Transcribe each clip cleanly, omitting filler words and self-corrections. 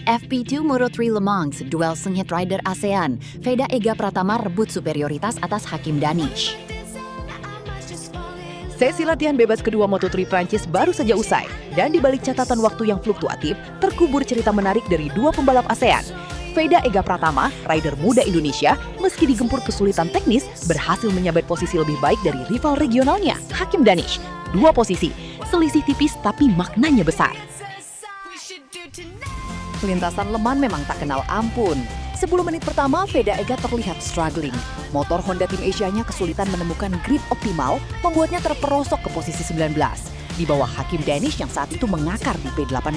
FP2 Moto3 Le Mans duel sengit rider ASEAN, Veda Ega Pratama rebut superioritas atas Hakim Danish. Sesi latihan bebas kedua Moto3 Prancis baru saja usai, dan di balik catatan waktu yang fluktuatif, terkubur cerita menarik dari dua pembalap ASEAN. Veda Ega Pratama, rider muda Indonesia, meski digempur kesulitan teknis, berhasil menyabet posisi lebih baik dari rival regionalnya, Hakim Danish. Dua posisi, selisih tipis tapi maknanya besar. Lintasan Le Mans memang tak kenal ampun. 10 menit pertama, Veda Ega terlihat struggling. Motor Honda Tim Asia-nya kesulitan menemukan grip optimal, membuatnya terperosok ke posisi 19. Di bawah Hakim Danish yang saat itu mengakar di P18.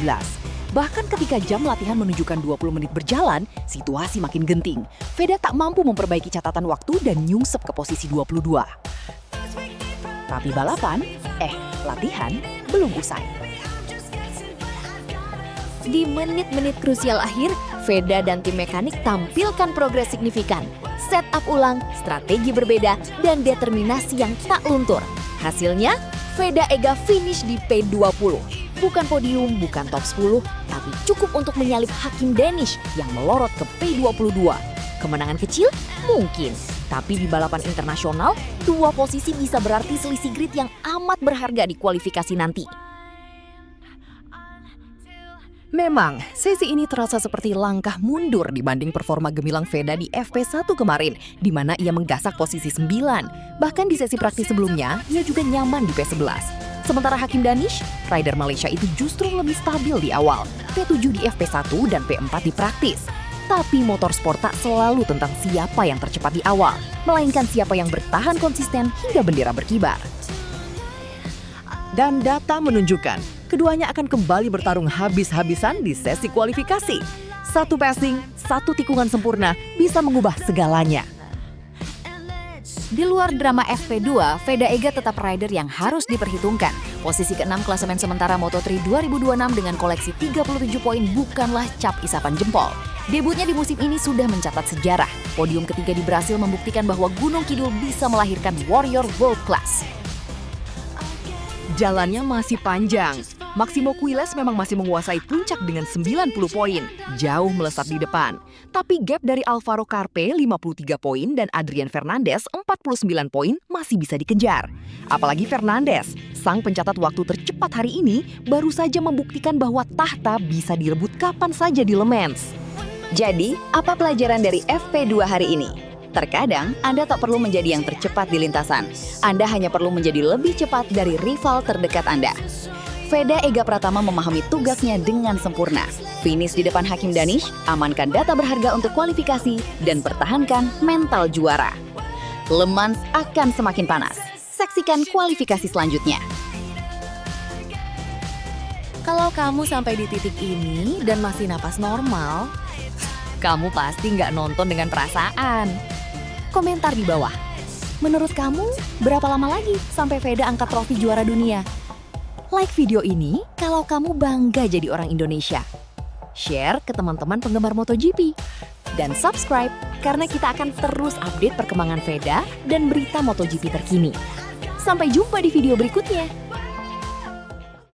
Bahkan ketika jam latihan menunjukkan 20 menit berjalan, situasi makin genting. Veda tak mampu memperbaiki catatan waktu dan nyungsep ke posisi 22. Tapi latihan belum usai. Di menit-menit krusial akhir, Veda dan tim mekanik tampilkan progres signifikan. Setup ulang, strategi berbeda, dan determinasi yang tak luntur. Hasilnya, Veda Ega finish di P20. Bukan podium, bukan top 10, tapi cukup untuk menyalip Hakim Danish yang melorot ke P22. Kemenangan kecil? Mungkin. Tapi di balapan internasional, dua posisi bisa berarti selisih grid yang amat berharga di kualifikasi nanti. Memang, sesi ini terasa seperti langkah mundur dibanding performa gemilang Veda di FP1 kemarin, di mana ia menggasak posisi 9. Bahkan di sesi praktis sebelumnya, ia juga nyaman di P11. Sementara Hakim Danish, rider Malaysia itu justru lebih stabil di awal, P7 di FP1 dan P4 di praktis. Tapi motorsport tak selalu tentang siapa yang tercepat di awal, melainkan siapa yang bertahan konsisten hingga bendera berkibar. Dan data menunjukkan, keduanya akan kembali bertarung habis-habisan di sesi kualifikasi. Satu passing, satu tikungan sempurna bisa mengubah segalanya. Di luar drama FP2, Veda Ega tetap rider yang harus diperhitungkan. Posisi ke-6 klasemen sementara Moto3 2026 dengan koleksi 37 poin bukanlah cap isapan jempol. Debutnya di musim ini sudah mencatat sejarah. Podium ketiga di Brasil membuktikan bahwa Gunung Kidul bisa melahirkan warrior world class. Jalannya masih panjang. Maximo Quiles memang masih menguasai puncak dengan 90 poin, jauh melesat di depan. Tapi gap dari Alvaro Carpe 53 poin dan Adrian Fernandez 49 poin masih bisa dikejar. Apalagi Fernandez, sang pencatat waktu tercepat hari ini, baru saja membuktikan bahwa tahta bisa direbut kapan saja di Le Mans. Jadi, apa pelajaran dari FP2 hari ini? Terkadang, Anda tak perlu menjadi yang tercepat di lintasan. Anda hanya perlu menjadi lebih cepat dari rival terdekat Anda. Veda Ega Pratama memahami tugasnya dengan sempurna. Finish di depan Hakim Danish, amankan data berharga untuk kualifikasi, dan pertahankan mental juara. Le Mans akan semakin panas. Saksikan kualifikasi selanjutnya. Kalau kamu sampai di titik ini dan masih napas normal, kamu pasti nggak nonton dengan perasaan. Komentar di bawah. Menurut kamu, berapa lama lagi sampai Veda angkat trofi juara dunia? Like video ini kalau kamu bangga jadi orang Indonesia. Share ke teman-teman penggemar MotoGP. Dan subscribe karena kita akan terus update perkembangan Veda dan berita MotoGP terkini. Sampai jumpa di video berikutnya.